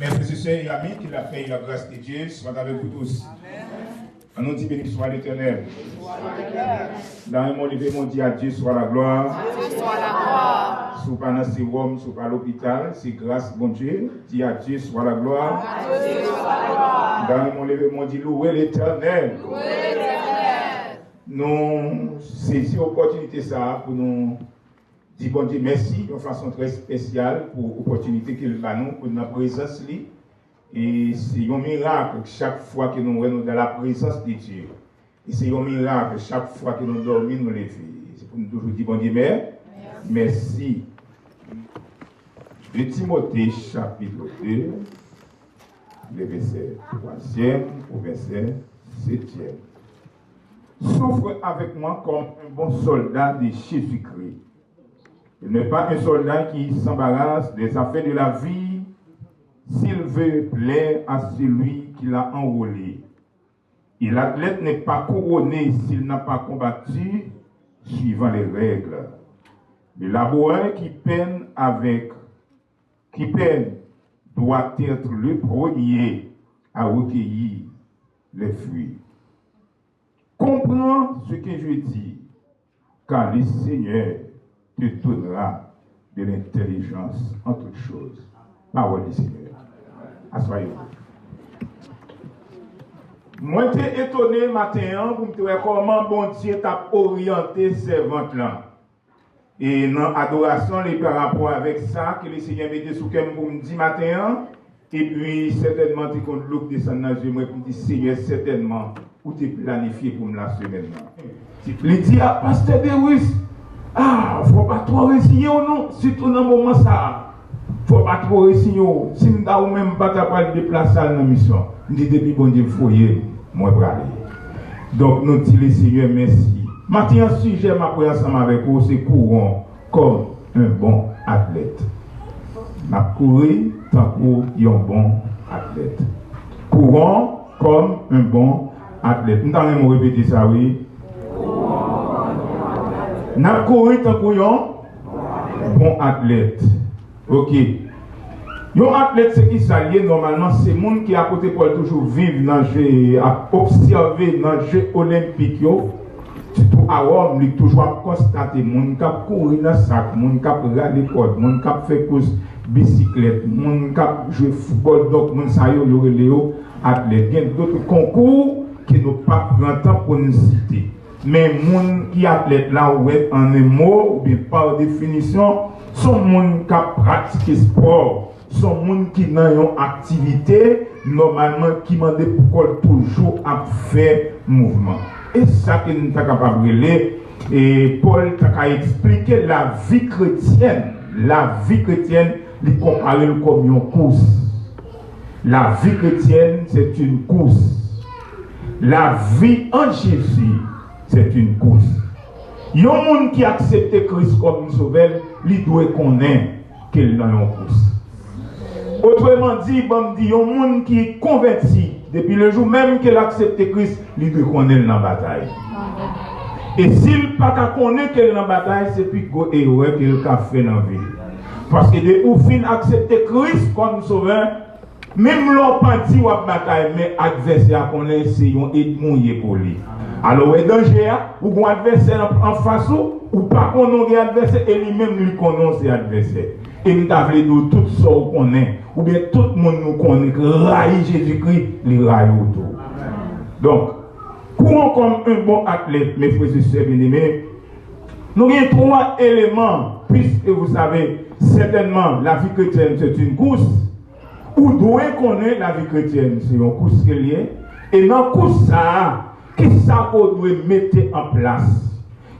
Mes frères et amis, qu'il a fait la grâce de Dieu soit avec vous tous. En nous dit béni soit l'Éternel. Dans mon levé, mon dit à Dieu soit la gloire. Dieu soit la gloire. Sous pas dans ces Rome, sous pas l'hôpital, c'est grâce, bon Dieu. Dit à Dieu soit la gloire. Dieu soit la gloire. Dans mon levé, mon dit louer l'Éternel. Louer l'Éternel. Nous saisissons l'opportunité ça pour nous dire bon Dieu merci de façon très spéciale pour l'opportunité qu'il a nous pour notre présence. Et c'est un miracle chaque fois que nous sommes dans la présence de Dieu. Et c'est un miracle chaque fois que nous dormons, nous levons. C'est pour nous toujours dire bon Dieu merci. De Timothée chapitre 2, le verset 3e au verset 7e. Souffre avec moi comme un bon soldat de Jésus-Christ. Il n'est pas un soldat qui s'embarrasse des affaires de la vie s'il veut plaire à celui qui l'a enrôlé. Et l'athlète n'est pas couronné s'il n'a pas combattu suivant les règles. Le laboureur qui peine doit être le premier à recueillir les fruits. Comprends ce que je dis, car le Seigneur te donnera de l'intelligence en toutes choses. Parole du Seigneur. Assoyez-vous. Moi, j'étais étonné matin pour me dire comment bon Dieu t'a orienté ces ventes-là. Et dans l'adoration, par rapport avec ça, que le Seigneur m'a dit sous pour me dire matin, et puis certainement, tu comptes l'eau descendre dans le jeu, pour me dire Seigneur, certainement, où tu es planifié pour me la semaine. Il dit à Pasteur Dewis, il ne faut pas trop résigner ou non, surtout dans le moment ça. Il ne faut pas trop résigner. Si nous n'avons même pas de déplacer dans la mission, nous disons depuis bon Dieu, foyer, moi, je vais aller. Donc, nous disons le Seigneur, merci. Maintenant, un sujet, ma prière ensemble avec vous, c'est courant comme un bon athlète. Ma courir tant qu'un bon athlète. Courant comme un bon athlète. Nous allons répéter ça, oui. N'a courir tant qu'un bon athlète. Ok. Un athlète, c'est qui s'allie normalement, c'est le monde qui à côté pour toujours vivre dans le jeu, à observer dans le jeu olympique. Surtout à Rome, il toujours constater les gens qui courent dans le sac, les gens qui regardent les cordes, les gens qui font course bicyclette, les gens qui jouent football, donc les gens qui sont athlètes. Il y a d'autres concours qui n'ont pas pris le temps pour nous citer. Mais les gens qui sont athlètes là, en un mot, ou bien par définition, sont les gens qui pratiquent le sport, sont les gens qui ont une activité, normalement, qui demandent pour toujours à faire mouvement. Et ça que nous sommes capables de lire, et Paul t'a expliqué la vie chrétienne. La vie chrétienne, il compare comme une course. La vie chrétienne, c'est une course. La vie en Jésus, c'est une course. Il y a un monde qui accepte Christ comme sauveur, il doit connaître qu'il est dans une course. Autrement dit, il y a un monde qui est converti. Depuis le jour même qu'il a accepté Christ, il doit connaître dans la bataille. Et s'il n'a pas connaître qu'il est dans la bataille, c'est plus que l'erreur qu'il a fait dans la vie. Parce que de où fin accepter Christ comme sauveur, même l'on pas dit ou bataille, mais l'adversaire connaît, c'est un ennemi pour lui. Alors, il y a danger, ou un adversaire en face, ou pas qu'on a adversaire, et lui-même lui connaît ses adversaires. Et nous avons tout ça qu'on connaît, ou bien tout le monde nous connaît, que raille Jésus-Christ, les raille autour. Donc, courons comme un bon athlète, mes frères et sœurs bien-aimés, nous avons trois éléments, puisque vous savez, certainement, la vie chrétienne, c'est une course. Ou doit connaître la vie chrétienne, c'est une course liée. Et dans la course, ça, qu'est-ce qu'on doit mettre en place?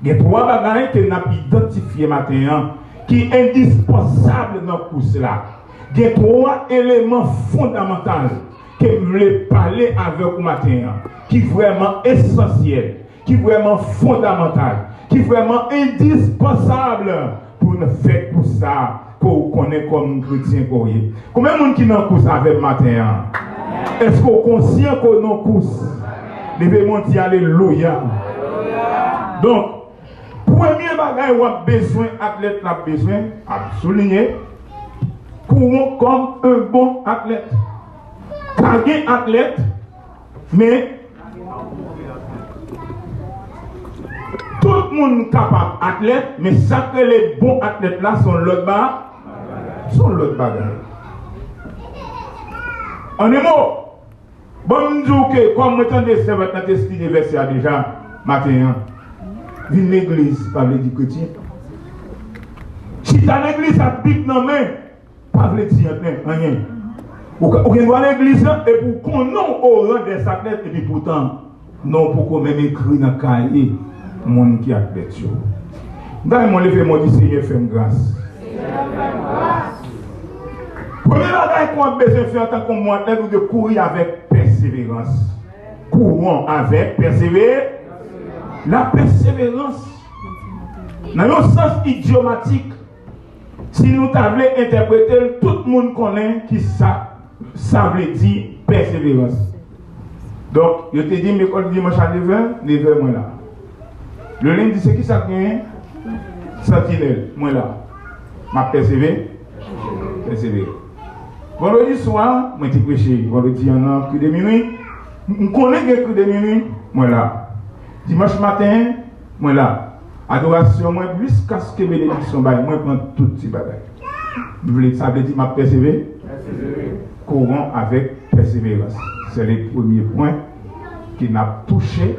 Il y a trois bagages que nous avons identifiés maintenant, qui est indispensable dans la course là. Il y a trois éléments fondamentaux que je voulais parler avec vous maintenant, qui sont vraiment essentiels, qui sont vraiment fondamentaux, qui sont vraiment indispensables pour nous faire pour ça, pour connaître comme chrétien. Combien de gens qui n'ont course avec matin? Est-ce qu'on est conscient qu'on est en course? Devez-moi dire alléluia. Donc, premier bagage où a besoin, athlète a besoin, à souligner, courons comme un bon athlète. Cargué athlète, mais tout le monde capable athlète, mais ça que les bons athlètes là sont l'autre bagaille. En un mot, bon nous disons que comme moi t'en des serveurs dans tes styles verset déjà matin, une l'église pas veut dire chrétien. Si t'as l'église à pique dans main, pas veut dire rien. Ou qu'on l'église et pour qu'on non au rang des athlètes et puis pourtant non pour qu'on même écrit dans cahier monde qui athlète. Dans mon lever mon dit Seigneur fais grâce. Premier bagage qu'on a besoin de faire en tant que moi, c'est de courir avec persévérance. Courons avec persévérance. La persévérance, dans un sens idiomatique, si nous t'avons interprété, tout le monde connaît qui ça veut dire persévérance. Donc, je te dis, l'école dimanche à 9h, moi là. Le lundi, c'est qui ça vient? Sentinelle, moi là. Ma persévérance. Vendredi soir, moi je prêché. Vendredi, il y en a plus de minuit. Je connais que plus de minuit, moi là. Dimanche matin, moi là. Adoration, moi, jusqu'à ce que bénédiction, moi je prends toutes ces bagages. Ça veut dire ma persévérance. Courons avec persévérance. C'est le premier point qui m'a touché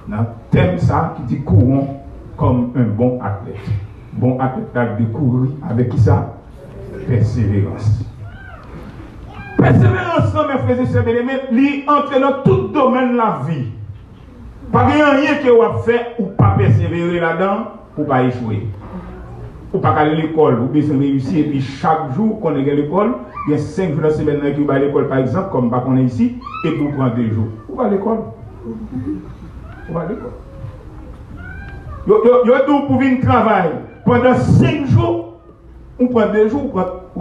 dans le thème ça qui dit courons comme un bon athlète. Bon athlète de courir avec qui ça? Persévérance. Persévérance, mes frères et sœurs bien-aimés, lui entre dans tout domaine de la vie. Pas rien que vous fait ou pas persévérer là-dedans, ou pas échouer. Ou pas aller à l'école, ou bien réussir, et puis chaque jour qu'on est à l'école, il y a 5 jours dans la semaine qui va à l'école par exemple, comme pas qu'on est ici, et pour prendre 2 jours. Ou pas à l'école. Ou pas à l'école. Vous avez pour venir travailler pendant 5 jours, ou prend 2 jours,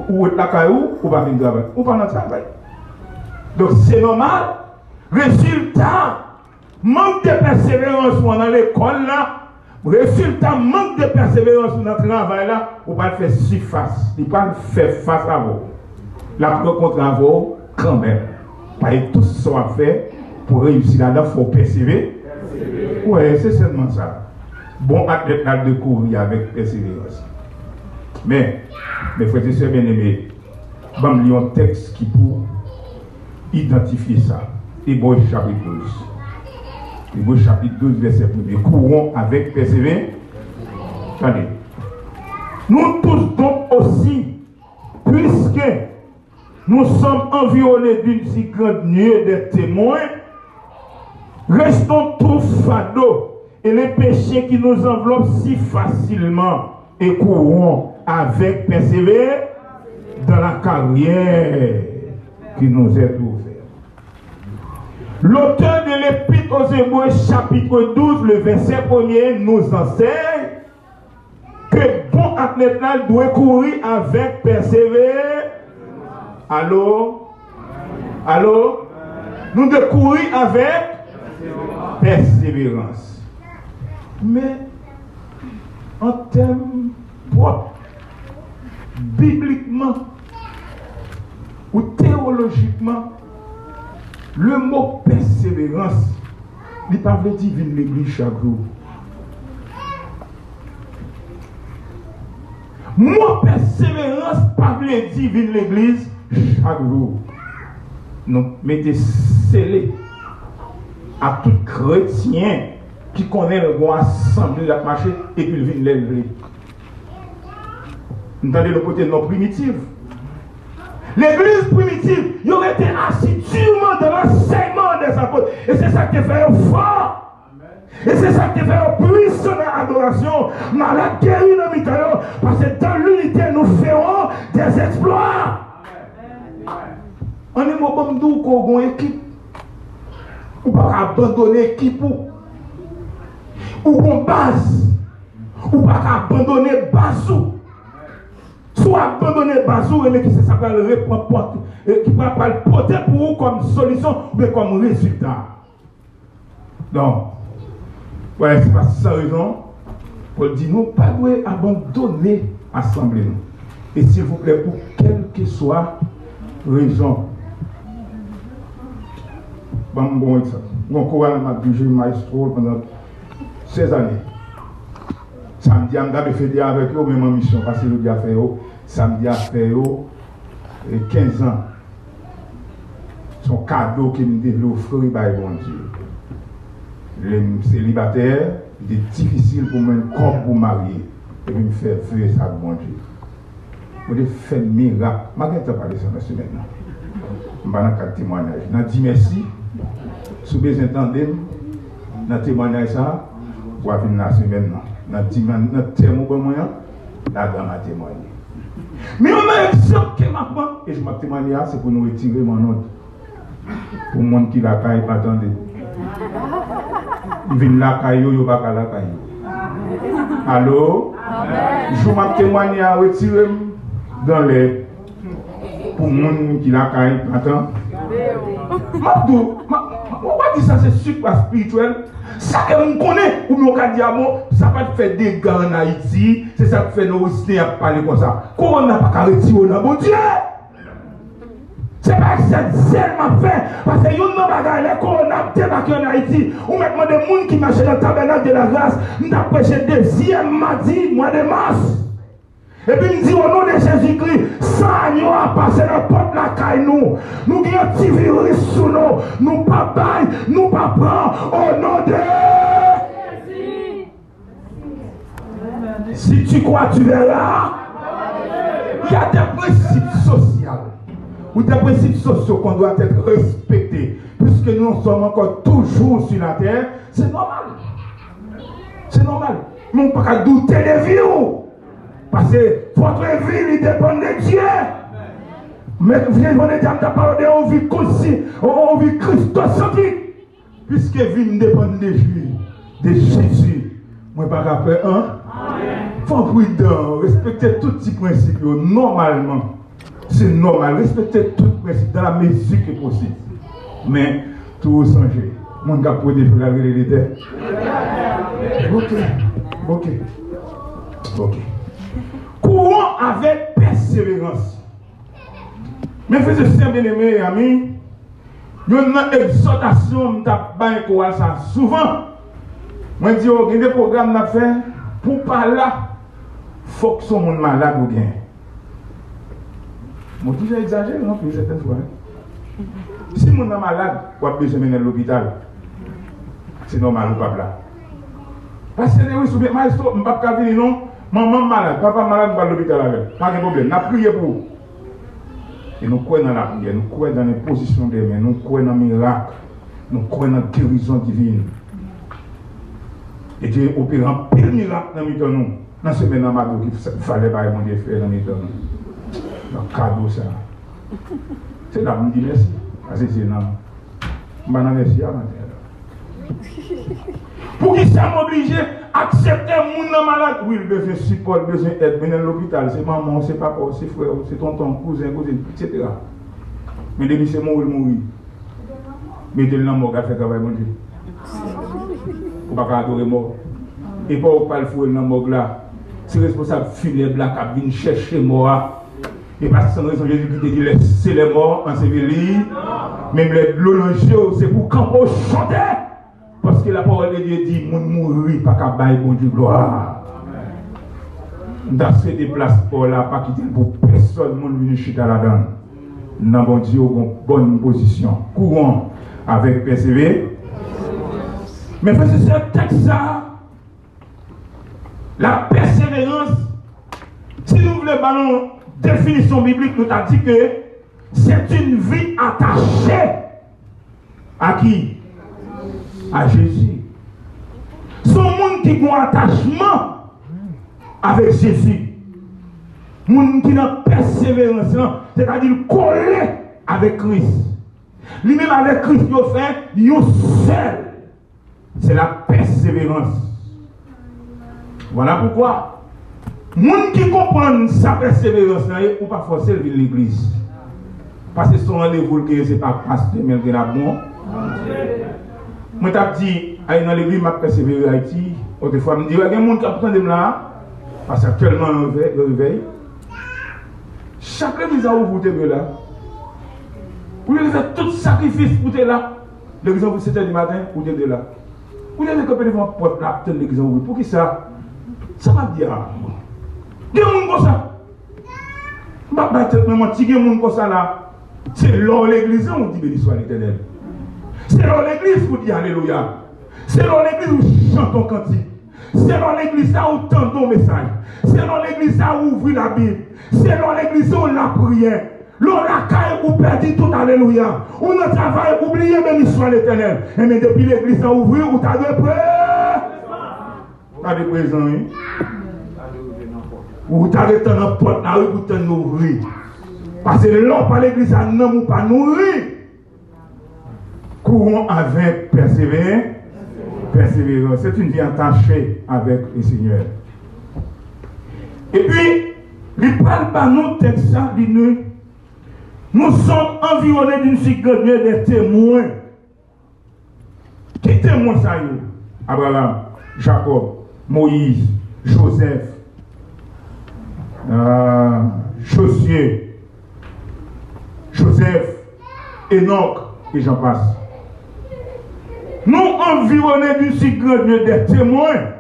ou la caillou, ou pas venir travailler. Ou pas dans le travail. Donc c'est normal. Résultat, manque de persévérance dans l'école là. Résultat, manque de persévérance dans le travail là. Ou pas faire surface. Il pas faire face à vous. La contre à vous, quand même. Pas tout ce qu'on a fait pour réussir là-dedans, il faut persévérer. Oui, c'est seulement ça. Bon athlète de courir avec persévérance. Mais, mes frères et sœurs bien-aimés, je vais lire un texte qui pour identifier ça. Hébreux chapitre 12. Hébreux chapitre 12, verset 1er. Courons avec persévérance. Attendez. Nous tous donc aussi, puisque nous sommes environnés d'une si grande nuée de témoins, restons tout fardeaux et les péchés qui nous enveloppent si facilement et courons avec persévérance dans la carrière qui nous est ouverte. L'auteur de l'Épître aux Hébreux, chapitre 12, le verset 1er, nous enseigne que bon athlète doit courir avec persévérance. Allô? Allô? Nous devons courir avec persévérance. Mais en termes propres, bibliquement ou théologiquement, le mot persévérance, il ne parle pas de venir l'église chaque jour. Mot persévérance parle de venir l'église chaque jour. Donc, mettez scellé à tout chrétien qui connaît le bon assemblée de marché et puis il vient l'élever. Vous entendez le côté non primitif. L'église primitive, il aurait été assidûment dans l'enseignement des apôtres. Et c'est ça qui fait fort. Et c'est ça qui fait puissant dans l'adoration. Malade guéri dans l'Italie. Parce que dans l'unité, nous ferons des exploits. On est bon d'où qu'on a une équipe. Ou pas abandonner l'équipe. Ou qu'on base. Ou pas abandonner Basou. Soit abandonner Basou et qui s'appelle répondre qui va pas le porter pour vous comme solution mais comme résultat. Donc, ouais, c'est pas ça raison. Paul dit nous pas abandonner l'assemblée. Et s'il vous plaît, pour quelque que soit raison. Bon exemple. Mon courant m'a dirigé maestro pendant 16 années. Samedi, je suis fait avec eux, même en mission, parce que je fait samedi, je fait 15 ans. Son cadeau qui me offert par bon Dieu. Les célibataires, il est difficile pour moi pour marier. Et puis me faire feu ça, bon Dieu. Je vais faire un miracle. Je ne vais pas parler de ça maintenant. Je vais faire un témoignage. Je dis merci. Si vous entendez, dans le témoignage, ça, vous avez venir la semaine. Dans le témoignage, la dame a témoigné. Mais on a un exemple que m'a prend, et je m'a témoigné, c'est pour nous retirer mon autre. Pour le monde qui l'a caille, pas attendez. Il vient la caille, il va pas la caille. Allô? Je m'a témoigné à retirer dans les. Pour le monde qui l'a caille, attends. Mabdou, on va dire ça, c'est super spirituel. Ça que on connaît, ou bien on dit ça va faire des gars en Haïti, c'est ça qui fait nos aussi à parler comme ça. Comment on n'a pas qu'à retirer, bon Dieu? C'est pas que c'est tellement fait, parce que nous n'avons pas les corona débarqué en Haïti, ou maintenant des gens qui marchent dans le tabernacle de la grâce, nous avons prêché deuxième mardi, mois de mars. Et puis nous dit au nom de Jésus-Christ, ça nous a passé la porte la caille nous. Nous avons un petit virus sous nous. Nous pas bail, nous pas prendre au nom de Jésus. Si tu crois, tu verras. Il y a des principes sociaux. Ou des principes sociaux qu'on doit être respectés. Puisque nous sommes encore toujours sur la terre, c'est normal. C'est normal. Nous ne pouvons pas douter des vies. Parce que votre vie, il dépend de Dieu. Mais vous avez dit à parole de on vit conscient, on vit christocentrique. Puisque la vie dépend de Dieu, de Jésus. Moi, pas rappelé, hein? Il faut prudent, respecter tous ces principes. Normalement, c'est normal, respecter tous les principes dans la mesure que possible. Mais tout changer. Mon gars pour défendre la réalité. Ok. Courons avec persévérance. Mais frères et sœurs bien-aimés, amis, il y a une exhortation, je ça souvent. Moi, je dis, il y a des programmes à faire pour parler. Il faut que son monde malade ou bien. Je dis, j'exagère, non, puis certaines fois. Si mon est malade, on va besoin de l'hôpital. C'est normal ou pas là. Parce que oui, je ne peux pas venir, non. Maman malade, papa malade, on va à l'hôpital avec. Pas de problème. On a prié pour vous. Et nous croyons dans la prière, nous croyons dans les positions des mains, nous croyons dans le miracle, nous croyons dans la guérison divine. Et Dieu opère un pile miracle dans nous. Dans ce moment, il fallait pas mon Dieu faire dans nous. Le cadeau, ça. C'est là, je me dis merci. Parce que c'est là. Je me dis merci à la pour qui ça m'oblige à accepter un monde malade? Oui, il besoin de support, il besoin d'aide. Venez à l'hôpital, c'est maman, c'est papa, c'est frère, c'est tonton, cousin, etc. Mais depuis c'est mourir. Mettez-le dans le mort, fait travail, mon Dieu. Pour ne pas adorer mort. Et pas le fouet dans le mort là. C'est responsable de filer black à venir chercher mort. Et parce que sans raison, Jésus qui dit laissez les morts ensevelis. Même les l'ologio, c'est pour quand on chante. Parce que la parole de Dieu dit, mon mourir, pas qu'à bailler bon Dieu gloire. Dans ces déplacements là, pas quitter pour personne, mon venu chuter là-dedans. Dans bon Dieu, une bonne position. Courant avec persévérance. Mais parce que c'est un texte ça, la persévérance, si nous voulons ballon définition biblique, nous avons dit que c'est une vie attachée à qui? À Jésus. Son monde qui a un attachement avec Jésus. Monde qui a persévérance, c'est-à-dire collé avec Christ. Lui-même avec Christ, il fait, il seul. C'est la persévérance. Voilà pourquoi. Monde qui comprend sa persévérance, il ne faut pas forcer de l'église. Parce que son rendez-vous, ce n'est pas pasteur, mais il est bon. Moi, je dis, dans l'église, je persévère à Haïti. Autrefois, je me dis, il y a des gens qui attendent là, parce qu'actuellement, on réveille. chaque église a ouvert vous là. Vous avez fait tout sacrifice pour être là. L'église ouvre 7h du matin, vous êtes là. Vous avez campé devant la porte là, l'église ouvre. Pour qui ça? Ça m'a dit, il y a des gens comme ça. Je ne sais pas si comme ça là. C'est là l'église où on dit béni soit l'Éternel. C'est dans l'église où on dit Alléluia. C'est dans l'église où on chante ton cantique. C'est dans l'église où on tente ton message. C'est dans l'église où on ouvre la Bible. C'est dans l'église où on la prière. L'on la caille ou perdit tout Alléluia. On a travaillé, oubliez béni soit l'Éternel. Et mais depuis l'église a ouvert, ou t'as de près. T'as de présent, hein? Ou t'as de temps dans la porte, là, ou t'as de ouvrir. Parce que l'homme par l'église a non ou pas nourri. Courons avec persévérance. C'est une vie attachée avec le Seigneur. Et puis, il parle par nous texte ça, nous sommes environnés d'une figure des témoins. Qui témoins ça y est? Abraham, Jacob, Moïse, Joseph, Josué, Joseph, Enoch, et j'en passe. Nous environnés d'une figure des témoins.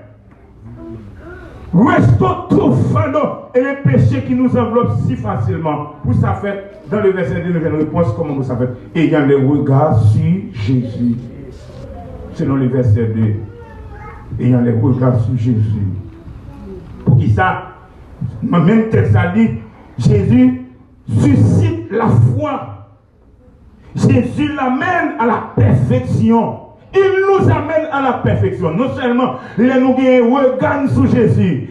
Restons trop fendants et les péchés qui nous enveloppent si facilement. Pour ça fait, dans le verset 2, nous avons une réponse comment vous savez. Ayant les regards sur Jésus. Selon le verset 2. Ayant les regards sur Jésus. Pour qui ça? Même texte a dit, Jésus suscite la foi. Jésus l'amène à la perfection. Il nous amène à la perfection. Non seulement, il nous regarde sur Jésus.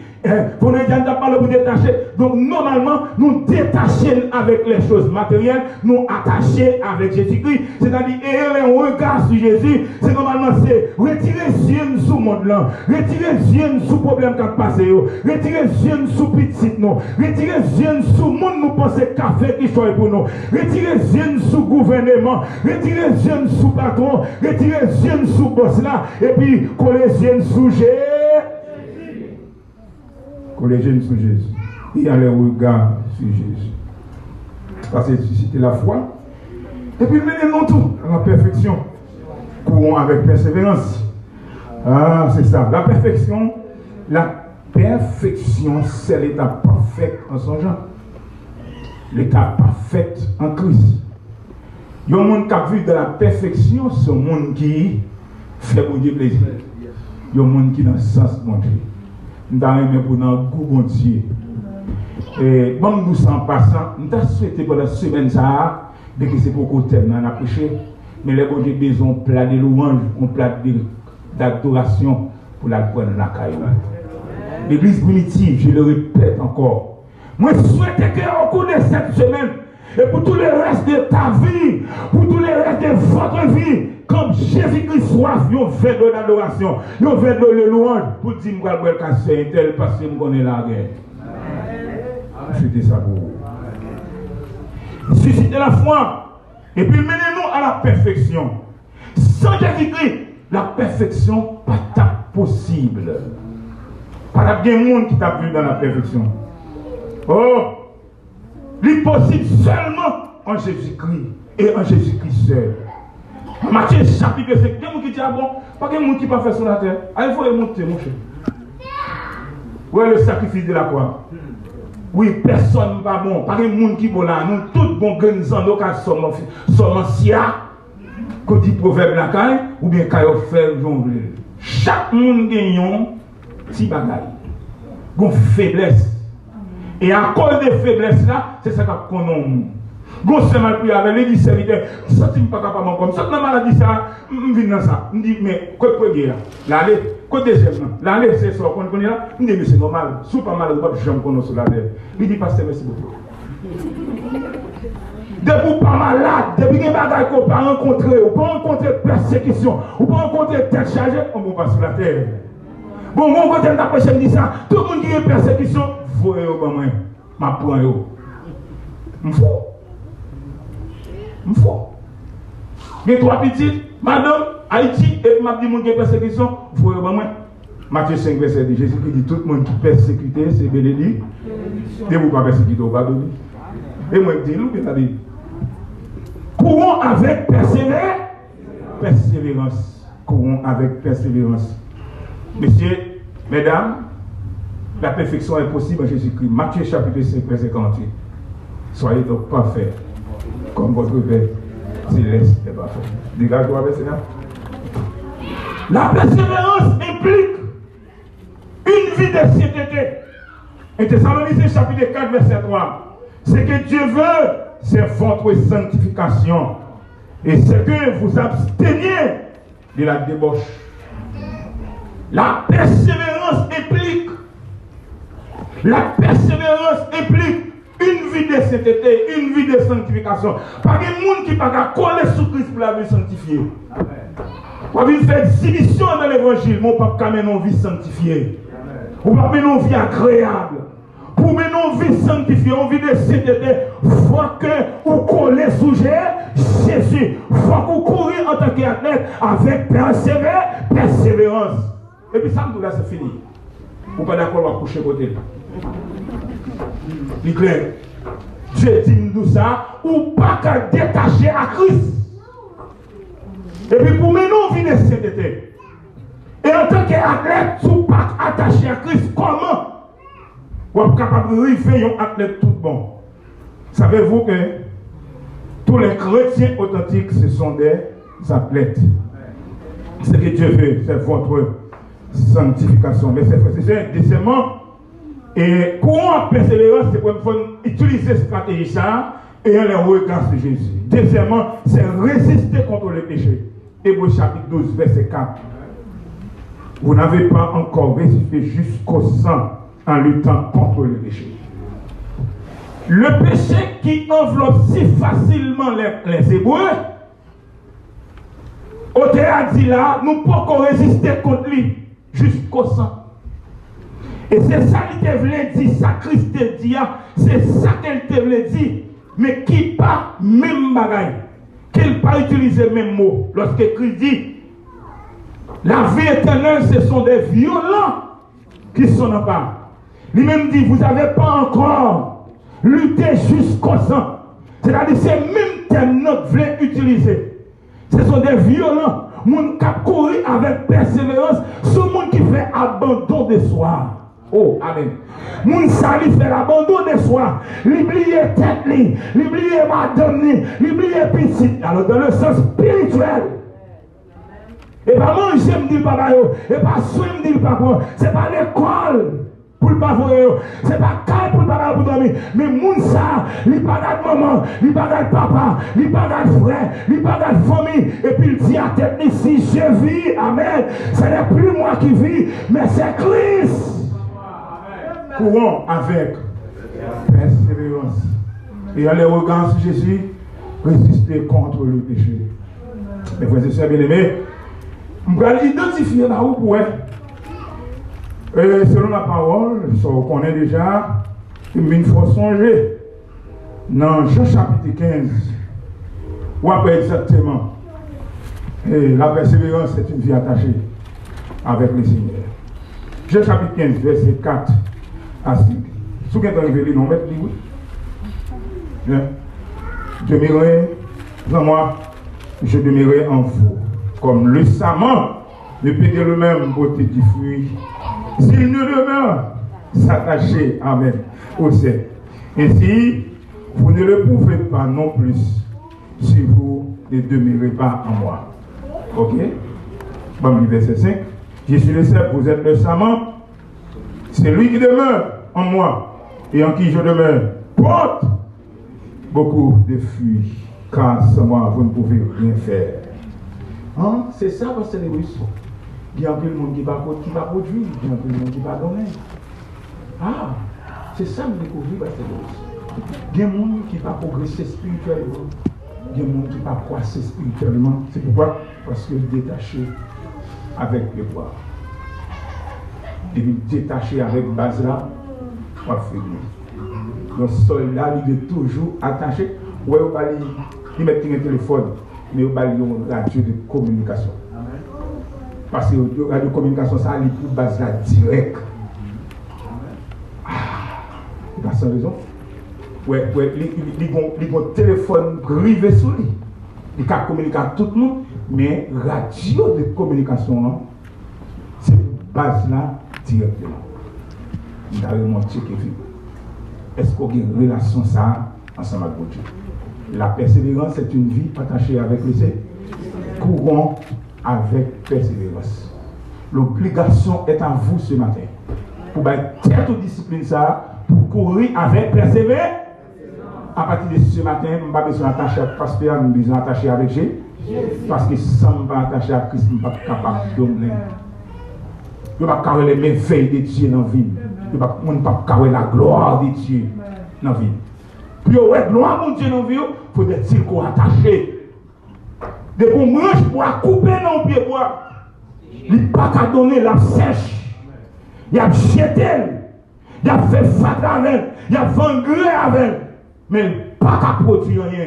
Pour nous dire, pas le détacher. Donc, normalement, nous détacher avec les choses matérielles, nous attacher avec Jésus-Christ. C'est-à-dire, ayant un regard sur Jésus, c'est normalement, c'est retirer les yeux sous le monde-là, retirer les yeux sous le problème qui a passé, retirer les yeux sous le petit nous, retirer les yeux sous le monde, nous pensons café qui soit pour nous, retirer les yeux sous le gouvernement, retirer les yeux sous le patron, retirer les yeux sous le boss là, et puis coller les yeux sous Jésus. Coller les yeux sous Jésus. Il y a les regards sur Jésus. Parce que c'était la foi. Et puis menez-nous tout à la perfection. Courons avec persévérance. Ah, c'est ça. La perfection, c'est l'état parfait en son genre. L'état parfait en Christ. Il y a un monde qui a vu de la perfection, c'est un monde qui fait bon Dieu plaisir. Il y a un monde qui dans le sens de mon Dieu. Nous avons pour nous goût Dieu. Et bon, nous sommes passants, nous avons souhaité pour la semaine ça, dès que c'est pour côté, nous avons prêché, mais les bon Dieu besoin de plat de louange, un plat d'adoration pour la prendre la caillou. L'église primitive, je le répète encore. Moi, je souhaite qu'au cours de cette semaine, et pour tout le reste de ta vie, pour tout le reste de votre vie, comme Jésus-Christ soit, vous faites de l'adoration, vous faites de la louange, pour dire que je vais casser tel parce que je connais la guerre. C'était ça pour vous. Suscitez la foi, et puis menez-nous à la perfection. Sans Jésus-Christ, la perfection n'est pas possible. Pas de monde qui t'a vu dans la perfection. Oh, l'impossible seulement en Jésus-Christ et en Jésus-Christ seul. Matthieu chapitre 5, il y a des gens qui disent, ah bon, pas de monde qui pas fait sur la terre. Ah, il faut les monter, mon cher. Où est le sacrifice de la croix? Oui, personne pas bon. Pas de monde qui est bon là. Nous, tous bons organisants, nous, sommes anciens. Quand dit proverbe la caille, ou bien quand on fait jongler. Chaque monde gagne si bagaille. Une faiblesse. Et à cause des faiblesses là, c'est ça qu'on a. Gon c'est mal pris avec les serviteurs. Ça tu pas capable comme ça. La maladie ça, me vient dans ça. Me dit mais quoi pour guerre. Là les côté deuxième là. Là c'est ça qu'on connaît là. Me dit mais c'est normal. Sous pas mal pas jamais connaître sur la terre. Il dit pasteur merci beaucoup. Depuis pas malade, depuis que bagaille qu'on pas rencontrer, ou pas rencontrer persécution, ou pas rencontrer tête chargée, on va pas sur la terre. Bon, mon côté de la prochaine dit ça, tout le monde qui est persécution, voyez au moi, ma prend yo. M'fou. Il y a trois petites, madame, Haïti, et m'a dit mon qui est persécution, voyez au moi. Matthieu 5, verset 10, Jésus qui dit tout le monde qui est persécuté, c'est bénédict. Et vous pas persécuté, vous pas donner. Et moi, je dis, nous, c'est-à-dire, courons avec persévérance. Courons avec persévérance. Messieurs, mesdames, la perfection est possible en Jésus-Christ. Matthieu chapitre 5, verset 48. Soyez donc parfaits, comme votre Père céleste est parfait. Dégage-toi avec Seigneur. La persévérance implique une vie de sainteté. Et Thessaloniciens chapitre 4, verset 3. Ce que Dieu veut, c'est votre sanctification. Et c'est que vous absteniez de la débauche. La persévérance implique une vie de sainteté, une vie de sanctification. Pas de monde qui ne peut pas coller sous Christ pour la vie sanctifiée. On va faire exhibition dans l'évangile, mais on ne peut pas mener une vie sanctifiée. On ne peut pas mener une vie agréable. Pour mener une vie sanctifiée, une vie de sainteté, il faut que vous collez sous Jésus. Il faut que vous courez en tant qu'athlète avec persévérance. Et puis ça, tout là, c'est fini. Vous n'êtes pas d'accord, on va coucher côté. C'est clair. Dieu dit nous ça, ou pas qu'à détacher à Christ. Et puis pour mener une vie de sainteté. Et en tant qu'athlète, ou pas attaché à Christ, comment vous êtes capable de arriver un athlète tout bon? Savez-vous que tous les chrétiens authentiques, ce sont des athlètes. Ce que Dieu veut, c'est votre sanctification. Mais c'est deuxièmement, et courant persévérance, c'est pour utiliser cette stratégie ça et les regards sur Jésus. Deuxièmement, c'est résister contre le péché. Hébreux chapitre 12, verset 4. Vous n'avez pas encore résisté jusqu'au sang en luttant contre le péché. Le péché qui enveloppe si facilement les Hébreux, Othée a dit là, nous ne pouvons pas résister contre lui jusqu'au sang. Et c'est ça qu'il te voulait dire, ça Christ te dit, c'est ça qu'elle te voulait dire, mais qui pas même bagaille, qu'elle pas utiliser même mot. Lorsque Christ dit, la vie éternelle, ce sont des violents qui sont en bas. Lui-même dit, vous n'avez pas encore lutté jusqu'au sang. C'est-à-dire, c'est même terme que vous voulez utiliser. Ce sont des violents, moun qui courent avec persévérance, ce monde qui fait abandon de soi. Oh, amen. Moun sali fait l'abandon de soi. L'oublier tête, l'oublier madame, l'oublier petit. Alors, dans le sens spirituel. Et pas manger, me dit papa, et pas soin, me dit papa. C'est pas l'école pour le papa, c'est pas calme pour le papa pour dormir. Mais moun ça, il pas de maman, il pas de papa, il pas de frère, il pas de famille. Et puis il dit à tête, si je vis, amen, ce n'est plus moi qui vis, mais c'est Christ. Courons avec persévérance. Et en les regardant sur Jésus, résister contre le péché. Mes frères et sœurs bien-aimés, je vais identifier là où pour selon la parole, ça on connaît déjà, il faut songer dans Jean chapitre 15, où après exactement, la persévérance est une vie attachée avec le Seigneur. Jean chapitre 15, verset 4 à 5. Si vous avez révélé, non, mettez oui. Demeurer en moi, je demeurerai en vous. Comme le saman ne peut dire le même beauté du fruit. S'il ne demeure s'attacher, amen, au ciel. Ainsi, vous ne le pouvez pas non plus si vous ne demeurez pas en moi. Ok? Bon, verset 5. Je suis le seul, vous êtes le saman. C'est lui qui demeure en moi et en qui je demeure porte beaucoup de fruits, car sans moi vous ne pouvez rien faire. Hein? C'est ça parce que c'est les Russes. Il y a un peu de monde qui va produire, il y a un peu de monde qui va donner. Ah, c'est ça que je découvre parce que c'est les Russes. Il y a un monde qui va progresser spirituellement. Il y a un monde qui va croître spirituellement. C'est pourquoi? Parce que détaché avec le bois. Et détaché avec base là, on va finir. Donc, soldat, il est toujours attaché. Ouais, on va lui mettre un téléphone, mais on va lui mettre un radio de communication. Parce que la radio de communication, ça a une base là direct. Ah, il n'y a pas sans raison. ouais, il a un téléphone privé sur lui. Il peut communiquer avec tout le monde, mais radio de communication, c'est base là directement. Il a vraiment checké. Est-ce qu'on a une relation ça ensemble avec Dieu? La persévérance, c'est une vie attachée avec le Seigneur. Courons avec persévérance. L'obligation est à vous ce matin. Pour battre toute discipline ça, pour courir avec persévérance. À partir de ce matin, je n'ai pas besoin d'attacher à Pasteur, je n'ai besoin d'attacher avec Jésus. Parce que sans me attacher à Christ, je ne suis pas capable de dominer. Je ne peux pas carrer les merveilles de Dieu dans la vie. Je ne peux pas carrer la gloire de Dieu dans la vie. Puis, la gloire de Dieu dans la vie, il faut dire qu'on est attaché. De qu'on mange pour couper dans le pied, il n'y a pas qu'à donner la sèche. Il y a jeté, il y a fait fatal avec, il y a vengré avec. Mais pas qu'à produire rien.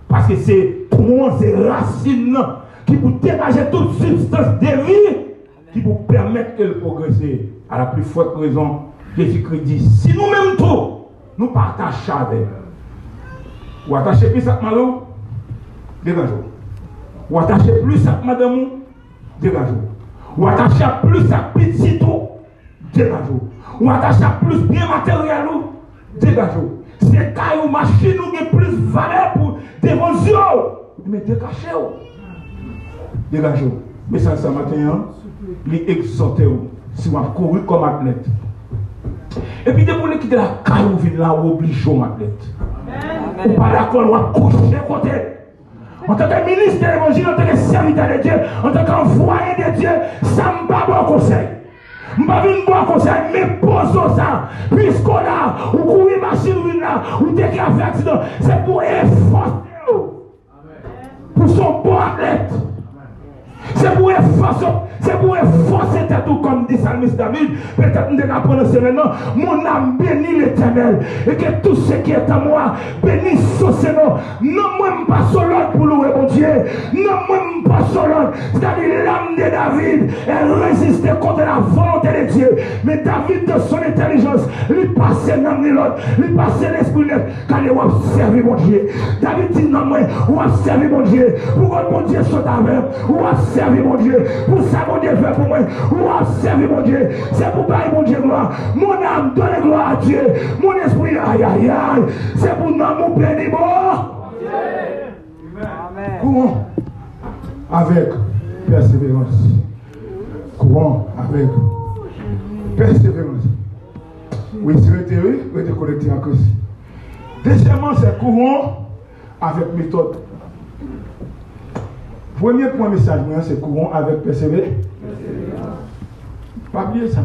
Parce que c'est pour moi, c'est racines qui vous dégager toute substance de vie qui vous permettent de progresser. À la plus forte raison, Jésus-Christ dit, si nous-mêmes tout, nous partageons avec. Ou attachez plus à Malo, dégagez. Ou attachez plus à Madame, dégagez. Ou attachez plus à petit tout, dégagez. Ou attachez plus bien matériel, dégagez. C'est quand une machine qui a plus de valeur pour dévotion. Mais dégagez-vous. Dégagez-vous. Mais ça, ce matin, les exhortez-vous si vous couru comme athlète. Et puis, dès que vous quittez la caille, vous venez là, vous obligez un athlète. Vous pas d'accord, vous va coucher côté. En tant que ministre de l'évangile, en tant que serviteur de Dieu, en tant qu'envoyé de Dieu, ça ne me pas bon conseil. Je ne vais pas venir boire conseil, mais posons ça. Puisqu'on a, ou courir machine, ou dès qu'il y a un accident, c'est pour efforcer. Pour son bon athlète. C'est pour efforcer tout comme dit Salmiste David. Peut-être nous devons prononcer maintenant. Mon âme bénit l'Éternel. Et que tout ce qui est à moi bénisse son nom. Non, moi, je pas solo pour louer mon Dieu. Non, moi, je pas solo. C'est-à-dire l'âme de David, elle résistait contre la volonté de Dieu. Mais David, de son intelligence, lui passait l'âme de l'autre. Lui passait l'esprit net. Car il a observé mon Dieu. David dit non, moi, ou observé mon Dieu. Pourquoi mon Dieu soit avec ou observé mon Dieu. Pour ça, mon Dieu fait pour moi. Ou observer mon Dieu. C'est pour bailler mon Dieu gloire. Mon âme donne gloire à Dieu. Mon esprit, aïe aïe aïe. C'est pour nous, mon béni, Courons avec persévérance. Courons avec persévérance. Oui, c'est retiré, connecté à Christ. Deuxièmement, c'est courons avec méthode. Premier point message, c'est courons avec persévérance. Pas oublier ça.